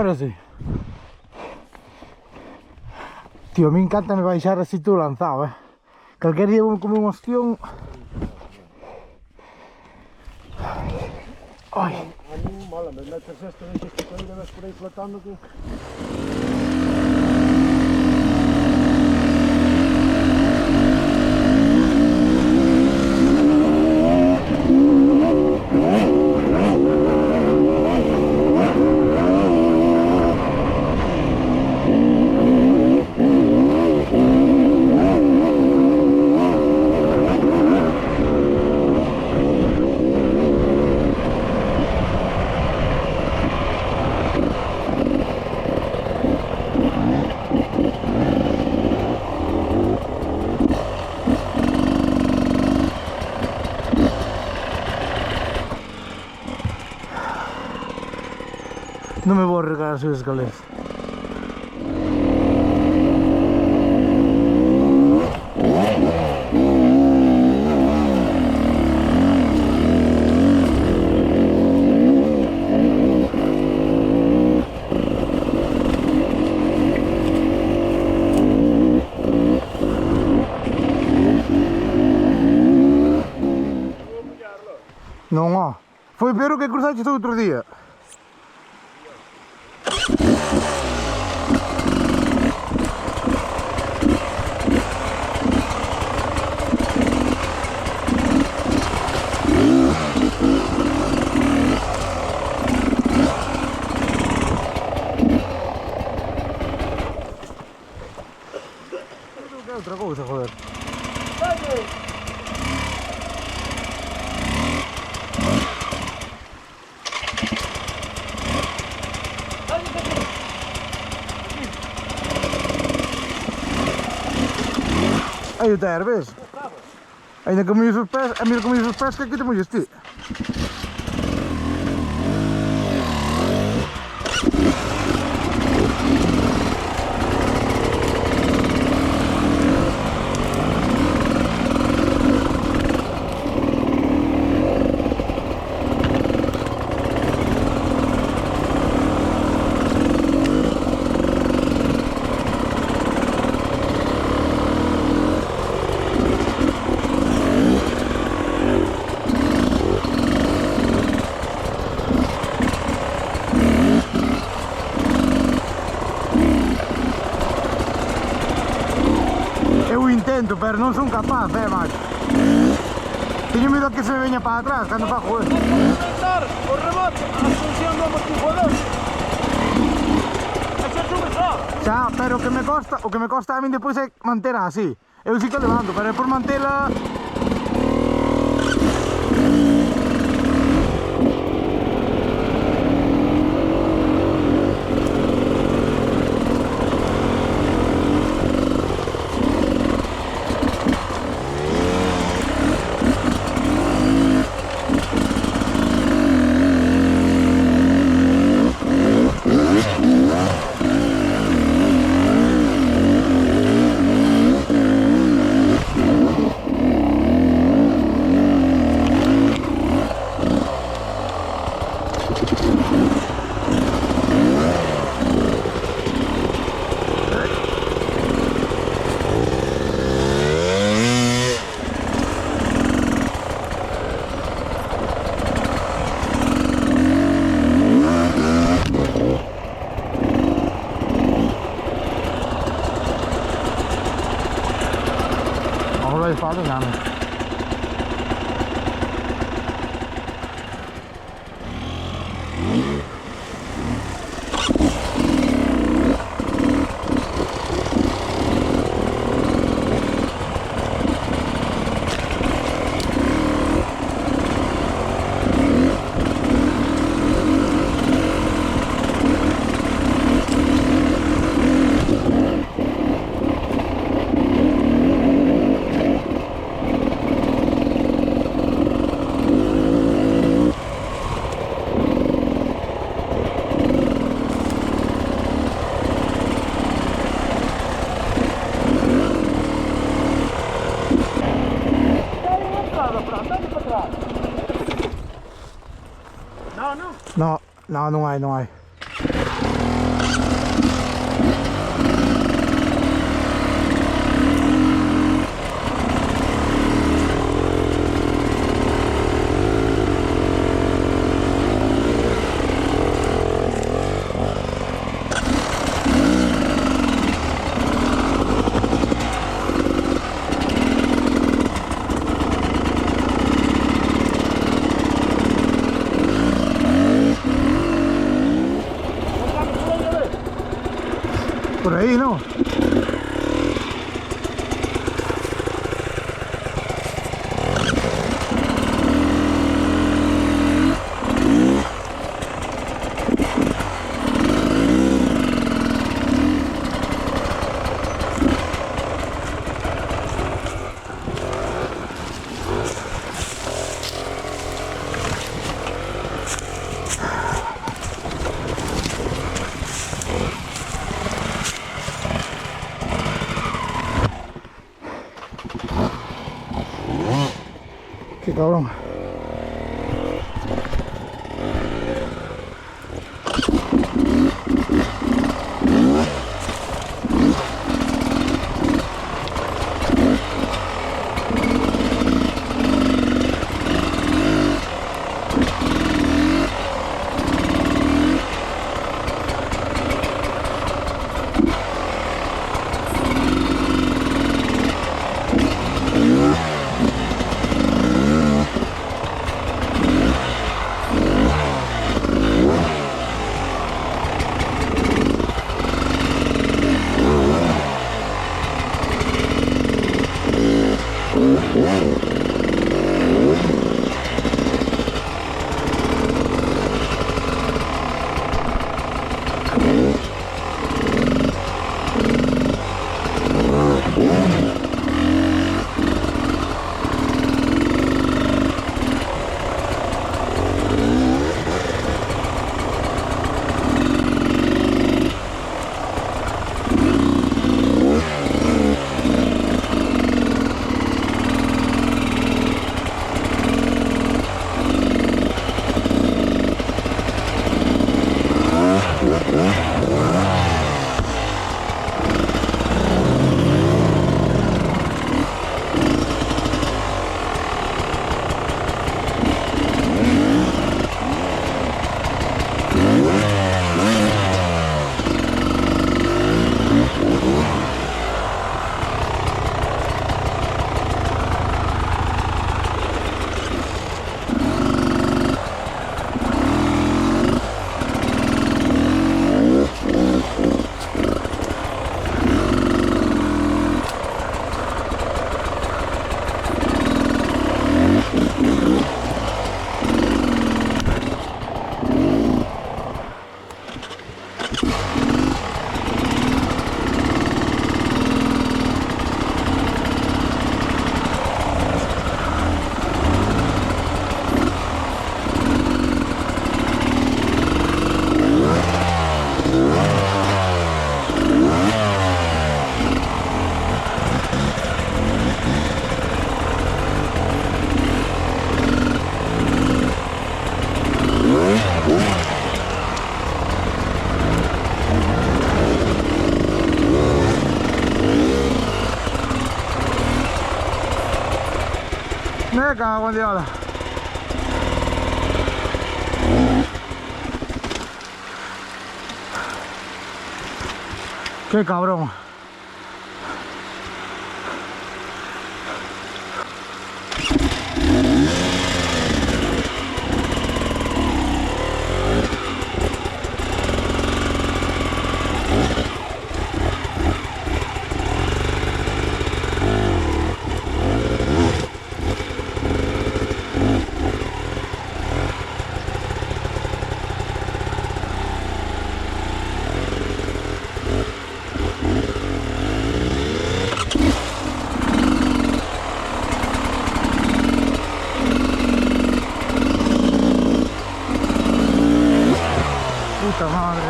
sempre así. Tío, a mí encanta me baixar así todo lanzado, Calquer día vou comer un ostión. Ai. A mí mola, me metes esto en que estoy de vez por ahí flotando que... Non me vou arriesgar a subir as escaleras. Non ho. Foi vero que cruzaste todo outro día. Outra cousa, joder. Aí o ter, ves? Ainda que molles os pés, a mí que molles os pés que aquí te molles ti. Pero non son capaz, macho. Teño medo a que se me veña para atrás cando fa joder. Pensar o rebote, a función do amortiguador. Eso sube só. Xa, pero o que me costa a min depois é mantela así. Eu sí que levanto, pero é por mantela... Father Ghana. Não, não. No, não hai. reí, ¿no? Qué cabrón. Me cago en diablo. Qué cabrón. Puta madre.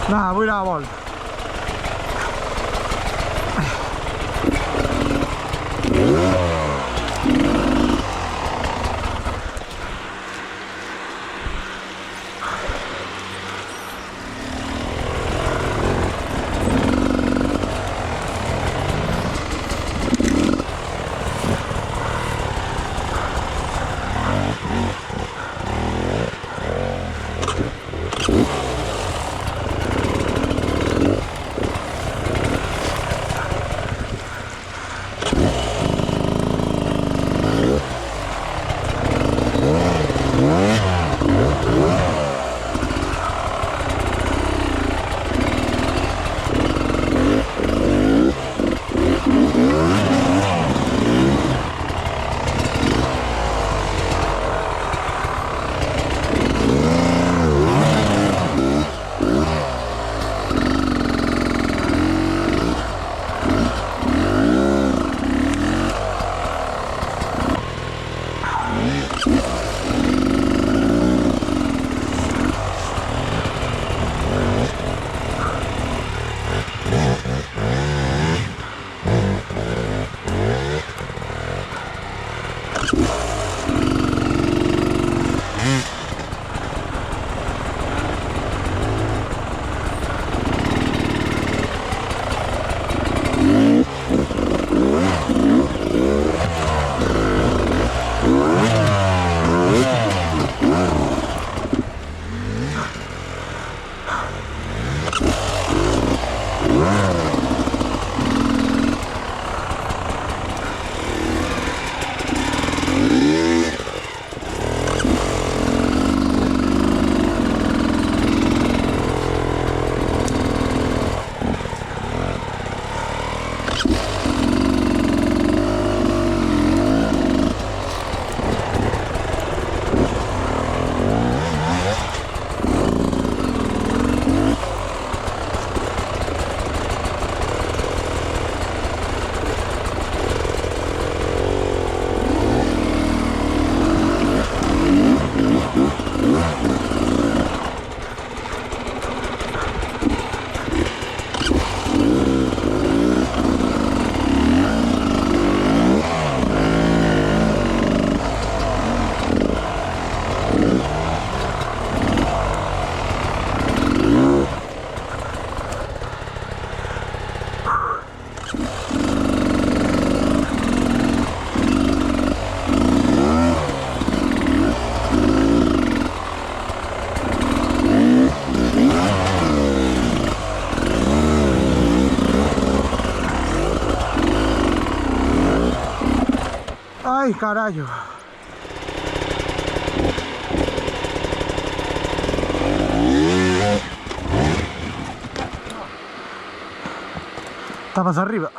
Nada, voy a la bola. Ai, carallo. Tapas arriba.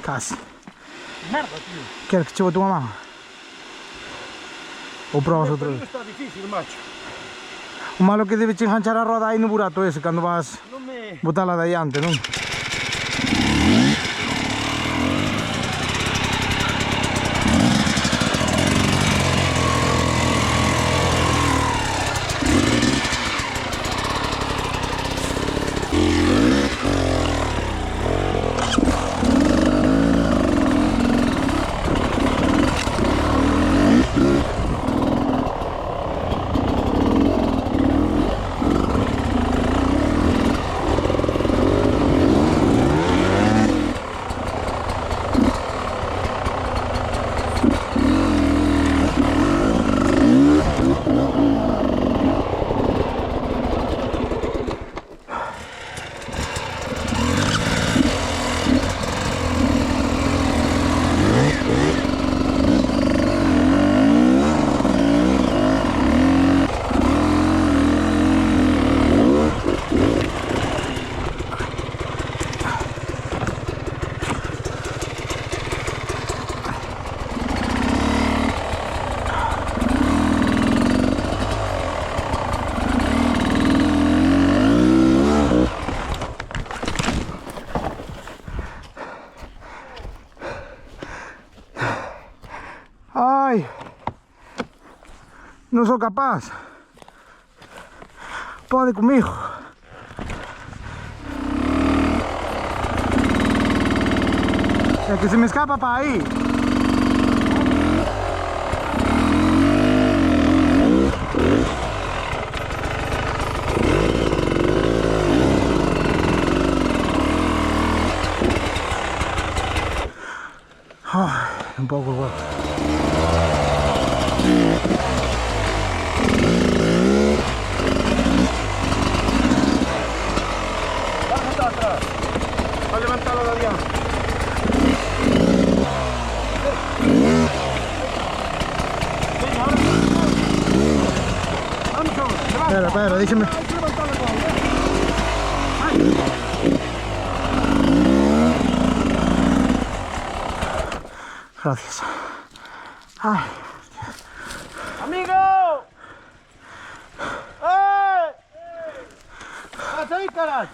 Casi. Merda, tío. ¿Quieres que lleve tu mamá? ¿O pruebas otro? Está difícil, macho. O malo que debes enganchar a roda aí no burato ese cando vas No me... botala de adiante, non? Ay, no soy capaz. Pode conmigo. Es que se me escapa para ahí. Ay, un poco el huevo. Baja atrás. Va a levantarlo de allá. Venga, ahora. Vamos, levanta. Espera, déjame. Hay que levantarlo igual, Gracias. Ay. ¡Amigo! ¡Eh! ¡Haz ahí, caray!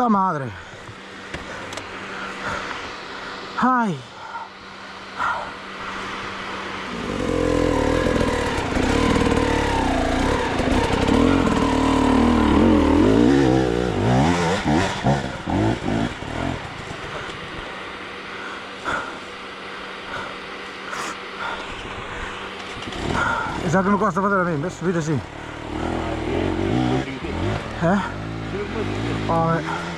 Puta madre. Ay. Esatto, mi costa fare veramente, adesso vedi sì. Eh? Oh,